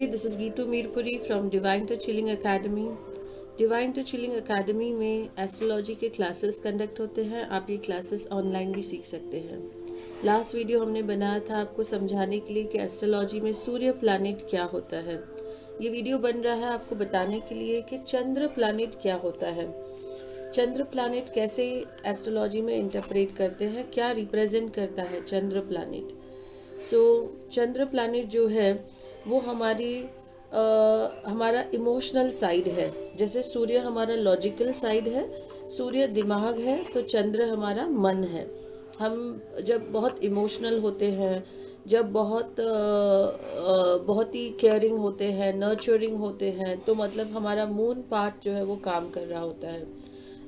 Hey, this is Geetu Mirpuri from Divine to Chilling Academy. Divine to Chilling Academy में astrology के classes conduct होते हैं। आप ये क्लासेस ऑनलाइन भी सीख सकते हैं। लास्ट वीडियो हमने बनाया था आपको समझाने के लिए कि एस्ट्रोलॉजी में सूर्य प्लैनेट क्या होता है। ये वीडियो बन रहा है आपको बताने के लिए कि चंद्र प्लैनेट क्या होता है, चंद्र प्लैनेट कैसे एस्ट्रोलॉजी में इंटरप्रेट करते हैं, क्या रिप्रेजेंट करता है चंद्र प्लैनेट। चंद्र प्लैनेट जो है वो हमारा इमोशनल साइड है। जैसे सूर्य हमारा लॉजिकल साइड है, सूर्य दिमाग है, तो चंद्र हमारा मन है। हम जब बहुत इमोशनल होते हैं, जब बहुत ही केयरिंग होते हैं, नर्चरिंग होते हैं, तो मतलब हमारा मून पार्ट जो है वो काम कर रहा होता है।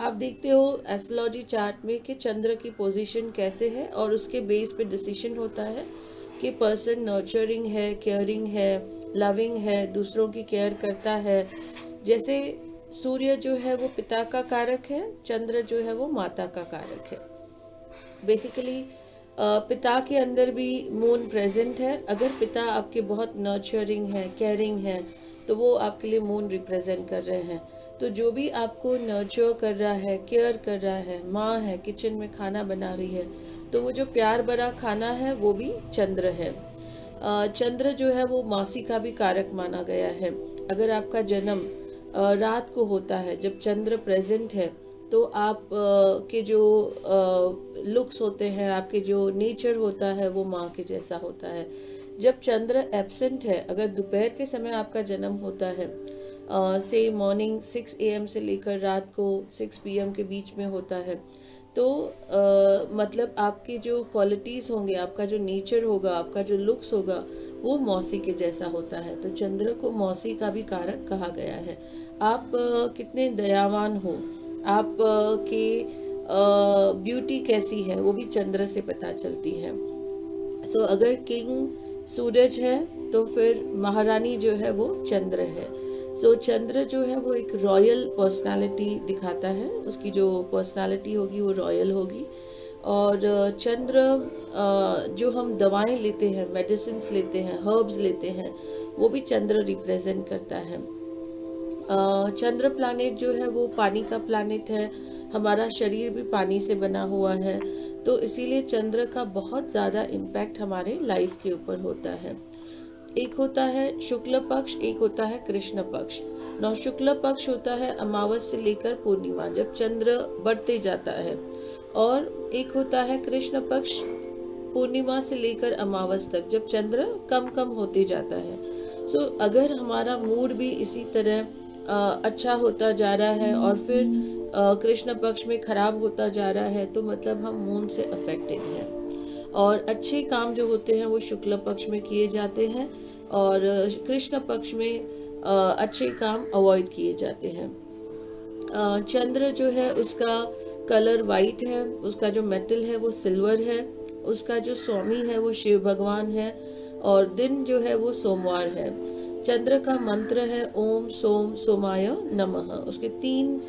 आप देखते हो एस्ट्रोलॉजी चार्ट में कि चंद्र की पोजीशन कैसे है और उसके बेस पे डिसीजन होता है कि पर्सन नर्चरिंग है, केयरिंग है, लविंग है, दूसरों की केयर करता है। जैसे सूर्य जो है वो पिता का कारक है, चंद्र जो है वो माता का कारक है। बेसिकली पिता के अंदर भी मून प्रेजेंट है। अगर पिता आपके बहुत नर्चरिंग है, केयरिंग है, तो वो आपके लिए मून रिप्रेजेंट कर रहे हैं। तो जो भी आपको नर्चर कर रहा है, केयर कर रहा है, माँ है, किचन में खाना बना रही है, तो वो जो प्यार भरा खाना है वो भी चंद्र है। चंद्र जो है वो मासी का भी कारक माना गया है। अगर आपका जन्म रात को होता है, जब चंद्र प्रेजेंट है, तो आप के जो लुक्स होते हैं, आपके जो नेचर होता है वो माँ के जैसा होता है। जब चंद्र एब्सेंट है, अगर दोपहर के समय आपका जन्म होता है, से मॉर्निंग 6 AM से लेकर रात को 6 PM के बीच में होता है, तो मतलब आपकी जो क्वालिटीज़ होंगे, आपका जो नेचर होगा, आपका जो लुक्स होगा, वो मौसी के जैसा होता है। तो चंद्र को मौसी का भी कारक कहा गया है। आप कितने दयावान हो, आप की ब्यूटी कैसी है, वो भी चंद्र से पता चलती है। अगर किंग सूरज है तो फिर महारानी जो है वो चंद्र है। चंद्र जो है वो एक रॉयल पर्सनालिटी दिखाता है, उसकी जो पर्सनालिटी होगी वो रॉयल होगी। और चंद्र जो हम दवाएं लेते हैं, मेडिसिन्स लेते हैं, हर्ब्स लेते हैं, वो भी चंद्र रिप्रेजेंट करता है। चंद्र प्लैनेट जो है वो पानी का प्लैनेट है। हमारा शरीर भी पानी से बना हुआ है, तो इसीलिए चंद्र का बहुत ज़्यादा इम्पैक्ट हमारे लाइफ के ऊपर होता है। एक होता है शुक्ल पक्ष, एक होता है कृष्ण पक्ष। शुक्ल पक्ष होता है अमावस से लेकर पूर्णिमा, जब चंद्र बढ़ते जाता है। और एक होता है कृष्ण पक्ष, पूर्णिमा से लेकर अमावस तक, जब चंद्र कम कम होते जाता है। अगर हमारा मूड भी इसी तरह अच्छा होता जा रहा है और फिर कृष्ण पक्ष में खराब होता जा रहा है, तो मतलब हम मून से अफेक्टेड हैं। और अच्छे काम जो होते हैं वो शुक्ल पक्ष में किए जाते हैं और कृष्ण पक्ष में अच्छे काम अवॉइड किए जाते हैं। चंद्र जो है उसका कलर वाइट है, उसका जो मेटल है वो सिल्वर है, उसका जो स्वामी है वो शिव भगवान है, और दिन जो है वो सोमवार है। चंद्र का मंत्र है ओम सोम सोमाय नमः। उसके 3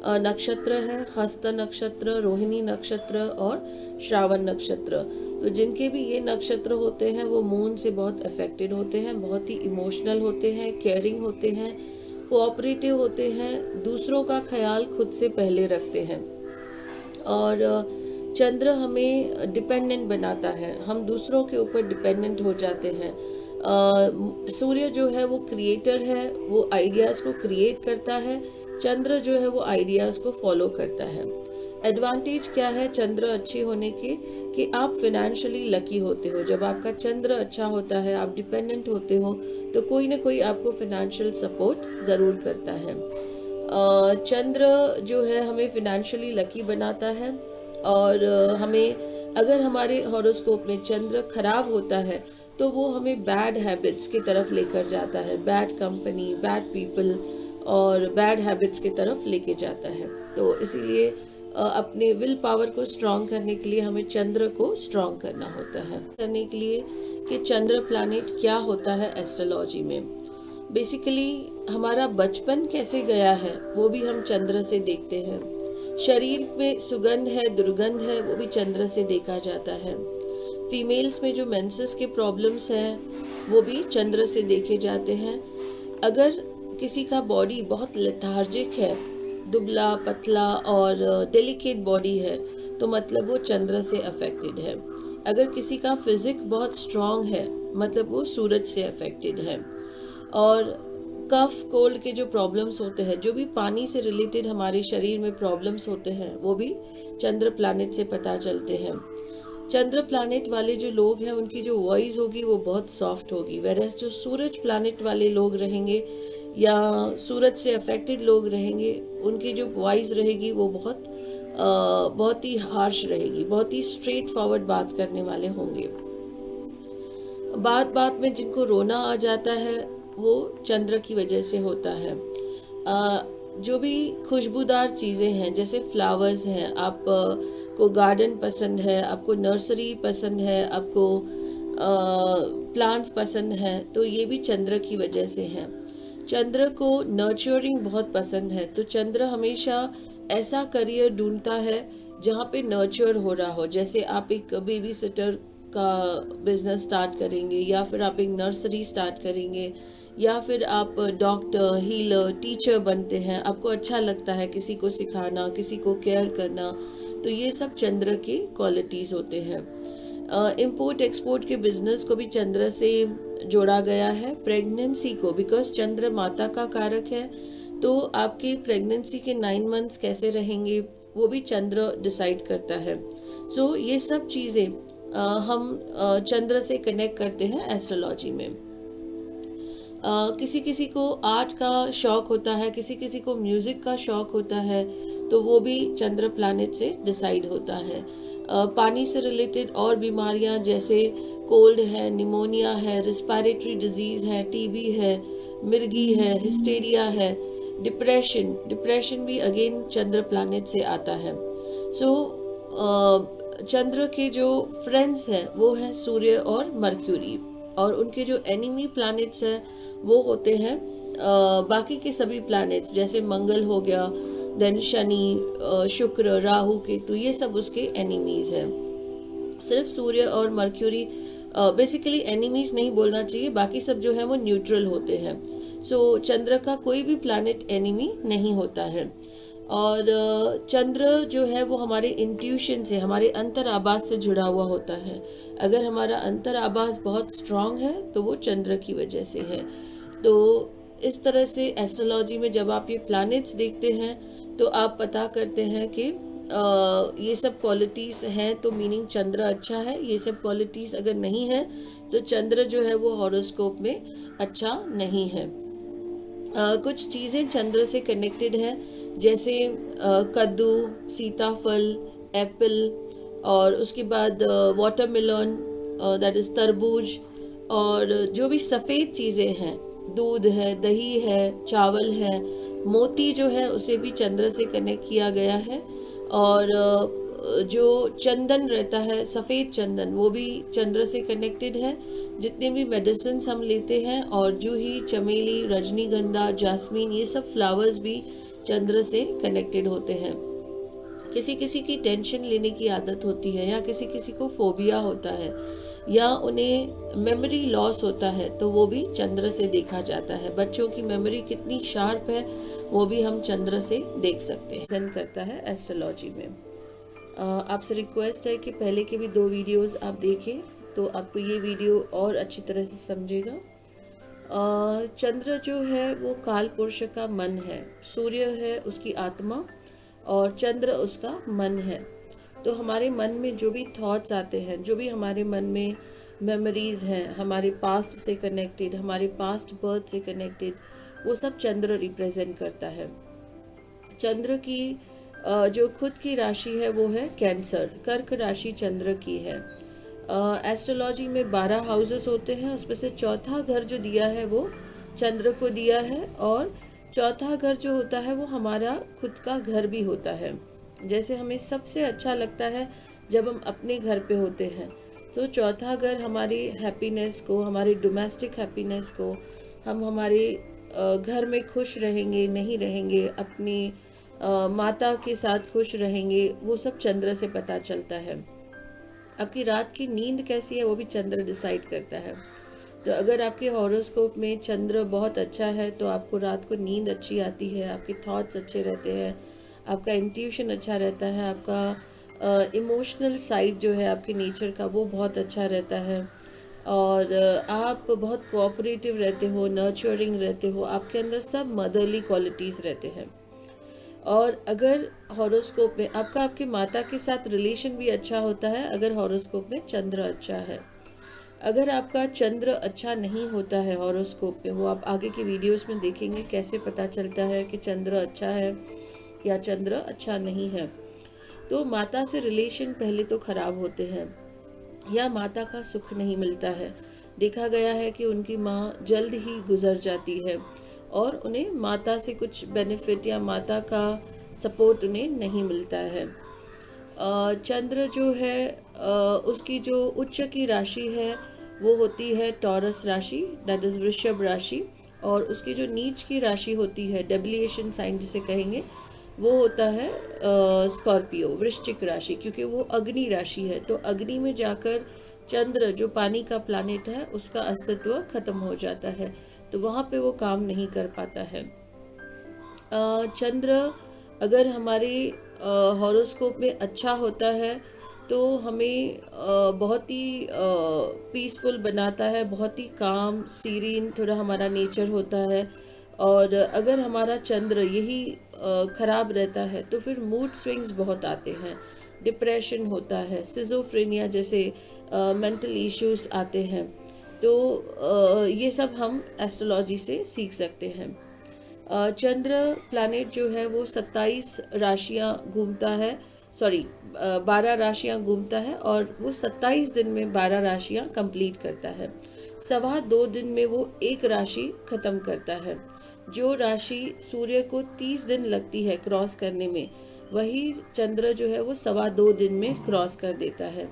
नक्षत्र हैं, हस्त नक्षत्र, रोहिणी नक्षत्र और श्रावण नक्षत्र। तो जिनके भी ये नक्षत्र होते हैं वो मून से बहुत अफेक्टेड होते हैं, बहुत ही इमोशनल होते हैं, केयरिंग होते हैं, कोऑपरेटिव होते हैं, दूसरों का ख्याल खुद से पहले रखते हैं। और चंद्र हमें डिपेंडेंट बनाता है, हम दूसरों के ऊपर डिपेंडेंट हो जाते हैं। सूर्य जो है वो क्रिएटर है, वो आइडियाज़ को क्रिएट करता है। चंद्र जो है वो आइडियाज़ को फॉलो करता है। एडवांटेज क्या है चंद्र अच्छे होने के, कि आप फिनेंशियली लकी होते हो। जब आपका चंद्र अच्छा होता है, आप डिपेंडेंट होते हो, तो कोई ना कोई आपको फिनेंशियल सपोर्ट ज़रूर करता है। चंद्र जो है हमें फिनेंशियली लकी बनाता है। और हमें अगर हमारे हॉरोस्कोप में चंद्र खराब होता है तो वो हमें बैड हैबिट्स की तरफ लेकर जाता है, बैड कंपनी, बैड पीपल और बैड हैबिट्स की तरफ लेके जाता है। तो इसीलिए अपने विल पावर को स्ट्रॉन्ग करने के लिए हमें चंद्र को स्ट्रॉन्ग करना होता है। करने के लिए कि चंद्र प्लैनेट क्या होता है एस्ट्रोलॉजी में, बेसिकली हमारा बचपन कैसे गया है वो भी हम चंद्र से देखते हैं। शरीर में सुगंध है, दुर्गंध है, वो भी चंद्र से देखा जाता है। फीमेल्स में जो मेंसेस के प्रॉब्लम्स हैं वो भी चंद्र से देखे जाते हैं। अगर किसी का बॉडी बहुत लेथार्जिक है, दुबला पतला और डेलिकेट बॉडी है, तो मतलब वो चंद्र से अफेक्टेड है। अगर किसी का फिजिक बहुत स्ट्रांग है, मतलब वो सूरज से अफेक्टेड है। और कफ कोल्ड के जो प्रॉब्लम्स होते हैं, जो भी पानी से रिलेटेड हमारे शरीर में प्रॉब्लम्स होते हैं, वो भी चंद्र प्लैनेट से पता चलते हैं। चंद्र प्लैनेट वाले जो लोग हैं उनकी जो वॉइस होगी वो बहुत सॉफ्ट होगी, वेरएस जो सूरज प्लैनेट वाले लोग रहेंगे या सूरज से अफेक्टेड लोग रहेंगे, उनकी जो वॉइस रहेगी वो बहुत ही हार्श रहेगी, बहुत ही स्ट्रेट फॉरवर्ड बात करने वाले होंगे। बात बात में जिनको रोना आ जाता है वो चंद्र की वजह से होता है। जो भी खुशबूदार चीज़ें हैं, जैसे फ्लावर्स हैं, आप को गार्डन पसंद है, आपको नर्सरी पसंद है, आपको प्लांट्स पसंद है, तो ये भी चंद्र की वजह से है। चंद्र को नर्चरिंग बहुत पसंद है, तो चंद्र हमेशा ऐसा करियर ढूंढता है जहाँ पे नर्चर हो रहा हो। जैसे आप एक बेबी सिटर का बिजनेस स्टार्ट करेंगे, या फिर आप एक नर्सरी स्टार्ट करेंगे, या फिर आप डॉक्टर, हीलर, टीचर बनते हैं, आपको अच्छा लगता है किसी को सिखाना, किसी को केयर करना, तो ये सब चंद्र के क्वालिटीज़ होते हैं। इंपोर्ट एक्सपोर्ट के बिजनेस को भी चंद्र से जोड़ा गया है। प्रेगनेंसी को, बिकॉज चंद्र माता का कारक है, तो आपके प्रेगनेंसी के 9 मंथ्स कैसे रहेंगे वो भी चंद्र डिसाइड करता है। सो ये सब चीज़ें हम चंद्र से कनेक्ट करते हैं एस्ट्रोलॉजी में। किसी किसी को आर्ट का शौक होता है, किसी किसी को म्यूज़िक का शौक होता है, तो वो भी चंद्र प्लैनेट से डिसाइड होता है। पानी से रिलेटेड और बीमारियां जैसे कोल्ड है, निमोनिया है, रिस्पायरेटरी डिजीज़ है, टीबी है, मिर्गी है, हिस्टेरिया है, डिप्रेशन भी अगेन चंद्र प्लैनेट से आता है। चंद्र के जो फ्रेंड्स हैं वो हैं सूर्य और मर्क्यूरी, और उनके जो एनिमी प्लैनेट्स हैं वो होते हैं बाकी के सभी प्लैनेट्स, जैसे मंगल हो गया, देन शनि, शुक्र, राहु, केतु, ये सब उसके एनिमीज हैं। सिर्फ सूर्य और मर्क्यूरी बेसिकली एनिमीज नहीं बोलना चाहिए, बाकी सब जो है वो न्यूट्रल होते हैं। चंद्र का कोई भी प्लैनेट एनिमी नहीं होता है। और चंद्र जो है वो हमारे इंट्यूशन से, हमारे अंतर आभास से जुड़ा हुआ होता है। अगर हमारा अंतर आभास बहुत स्ट्रांग है तो वो चंद्र की वजह से है। तो इस तरह से एस्ट्रोलॉजी में जब आप ये प्लैनेट्स देखते हैं तो आप पता करते हैं कि ये सब क्वालिटीज़ हैं तो मीनिंग चंद्र अच्छा है। ये सब क्वालिटीज़ अगर नहीं है तो चंद्र जो है वो हॉरोस्कोप में अच्छा नहीं है। कुछ चीज़ें चंद्र से कनेक्टेड हैं, जैसे कद्दू, सीताफल, एप्पल, और उसके बाद वाटरमेलन, दैट इज़ तरबूज, और जो भी सफ़ेद चीज़ें हैं, दूध है, दही है, चावल है, मोती जो है उसे भी चंद्र से कनेक्ट किया गया है। और जो चंदन रहता है, सफ़ेद चंदन, वो भी चंद्र से कनेक्टेड है। जितने भी मेडिसिन हम लेते हैं, और जूही, चमेली, रजनीगंधा, जास्मीन, ये सब फ्लावर्स भी चंद्र से कनेक्टेड होते हैं। किसी किसी की टेंशन लेने की आदत होती है, या किसी किसी को फोबिया होता है, या उन्हें मेमोरी लॉस होता है, तो वो भी चंद्र से देखा जाता है। बच्चों की मेमोरी कितनी शार्प है वो भी हम चंद्र से देख सकते हैं। प्रेजेंट करता है एस्ट्रोलॉजी में। आपसे रिक्वेस्ट है कि पहले के भी 2 वीडियोस आप देखें तो आपको ये वीडियो और अच्छी तरह से समझेगा। चंद्र जो है वो काल पुरुष का मन है, सूर्य है उसकी आत्मा, और चंद्र उसका मन है। तो हमारे मन में जो भी थॉट्स आते हैं, जो भी हमारे मन में मेमोरीज हैं, हमारे पास्ट से कनेक्टेड, हमारे पास्ट बर्थ से कनेक्टेड, वो सब चंद्र रिप्रेजेंट करता है। चंद्र की जो खुद की राशि है वो है कैंसर, कर्क राशि चंद्र की है। एस्ट्रोलॉजी में 12 हाउसेस होते हैं, उसमें से चौथा घर जो दिया है वो चंद्र को दिया है, और चौथा घर जो होता है वो हमारा खुद का घर भी होता है। जैसे हमें सबसे अच्छा लगता है जब हम अपने घर पे होते हैं, तो चौथा घर हमारी हैप्पीनेस को, हमारे डोमेस्टिक हैप्पीनेस को, हम हमारे घर में खुश रहेंगे नहीं रहेंगे, अपनी माता के साथ खुश रहेंगे, वो सब चंद्र से पता चलता है। आपकी रात की नींद कैसी है वो भी चंद्र डिसाइड करता है। तो अगर आपके हॉरोस्कोप में चंद्र बहुत अच्छा है तो आपको रात को नींद अच्छी आती है, आपके थॉट्स अच्छे रहते हैं, आपका इंट्यूशन अच्छा रहता है, आपका इमोशनल साइड जो है आपके नेचर का वो बहुत अच्छा रहता है, और आप बहुत कोऑपरेटिव रहते हो, नर्चरिंग रहते हो, आपके अंदर सब मदरली क्वालिटीज़ रहते हैं। और अगर हॉरोस्कोप में आपका आपके माता के साथ रिलेशन भी अच्छा होता है अगर हॉरोस्कोप में चंद्र अच्छा है। अगर आपका चंद्र अच्छा नहीं होता है हॉरोस्कोप में, वो आप आगे की वीडियोस में देखेंगे कैसे पता चलता है कि चंद्र अच्छा है या चंद्र अच्छा नहीं है। तो माता से रिलेशन पहले तो खराब होते हैं, या माता का सुख नहीं मिलता है। देखा गया है कि उनकी माँ जल्द ही गुजर जाती है और उन्हें माता से कुछ बेनिफिट या माता का सपोर्ट उन्हें नहीं मिलता है। चंद्र जो है उसकी जो उच्च की राशि है वो होती है टॉरस राशि, दैट इज़ वृषभ राशि, और उसकी जो नीच की राशि होती है, डेबिलिएशन साइन जिसे कहेंगे, वो होता है स्कॉर्पियो, वृश्चिक राशि, क्योंकि वो अग्नि राशि है। तो अग्नि में जाकर चंद्र जो पानी का प्लानिट है उसका अस्तित्व खत्म हो जाता है, तो वहाँ पे वो काम नहीं कर पाता है। चंद्र अगर हमारे हॉरोस्कोप में अच्छा होता है तो हमें बहुत ही पीसफुल बनाता है, बहुत ही काम सीरीन थोड़ा हमारा नेचर होता है। और अगर हमारा चंद्र यही खराब रहता है तो फिर मूड स्विंग्स बहुत आते हैं, डिप्रेशन होता है, सिजोफ्रेनिया जैसे मेंटल इश्यूज आते हैं। तो ये सब हम एस्ट्रोलॉजी से सीख सकते हैं। चंद्र प्लैनेट जो है वो 27 राशियां घूमता है, सॉरी 12 राशियां घूमता है, और वो 27 दिन में 12 राशियां कंप्लीट करता है। 2.25 दिन में वो एक राशि खत्म करता है। जो राशि सूर्य को 30 दिन लगती है क्रॉस करने में, वही चंद्र जो है वो 2.25 दिन में क्रॉस कर देता है।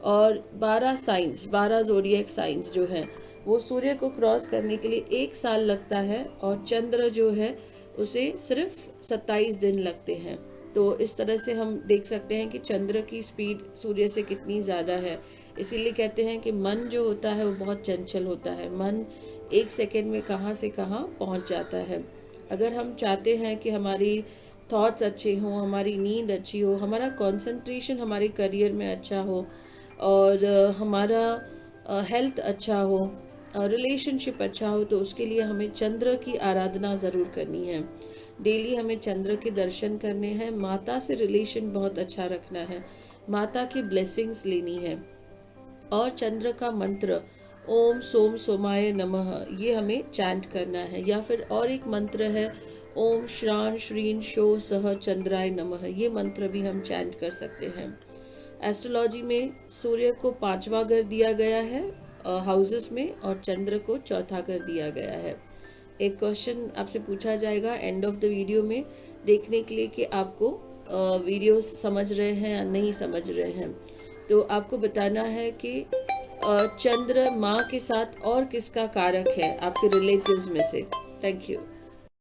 और 12 साइंस, 12 जोडिएक साइंस जो है वो सूर्य को क्रॉस करने के लिए 1 साल लगता है, और चंद्र जो है उसे सिर्फ 27 दिन लगते हैं। तो इस तरह से हम देख सकते हैं कि चंद्र की स्पीड सूर्य से कितनी ज़्यादा है। इसीलिए कहते हैं कि मन जो होता है वो बहुत चंचल होता है, मन 1 सेकेंड में कहाँ से कहाँ पहुँच जाता है। अगर हम चाहते हैं कि हमारी थॉट्स अच्छे हों, हमारी नींद अच्छी हो, हमारा कंसंट्रेशन हमारे करियर में अच्छा हो, और हमारा हेल्थ अच्छा हो, रिलेशनशिप अच्छा हो, तो उसके लिए हमें चंद्र की आराधना ज़रूर करनी है। डेली हमें चंद्र के दर्शन करने हैं, माता से रिलेशन बहुत अच्छा रखना है, माता की ब्लेसिंग्स लेनी है, और चंद्र का मंत्र ओम सोम सोमाय नमः ये हमें चैंट करना है। या फिर और एक मंत्र है ओम श्रान श्रीन शो सह चंद्राय नमः, ये मंत्र भी हम चैंट कर सकते हैं। एस्ट्रोलॉजी में सूर्य को 5वां घर दिया गया है हाउसेस में, और चंद्र को 4था घर दिया गया है। एक क्वेश्चन आपसे पूछा जाएगा एंड ऑफ द वीडियो में, देखने के लिए कि आपको वीडियोस समझ रहे हैं या नहीं समझ रहे हैं। तो आपको बताना है कि चंद्र माँ के साथ और किसका कारक है आपके रिलेटिव्स में से। Thank you.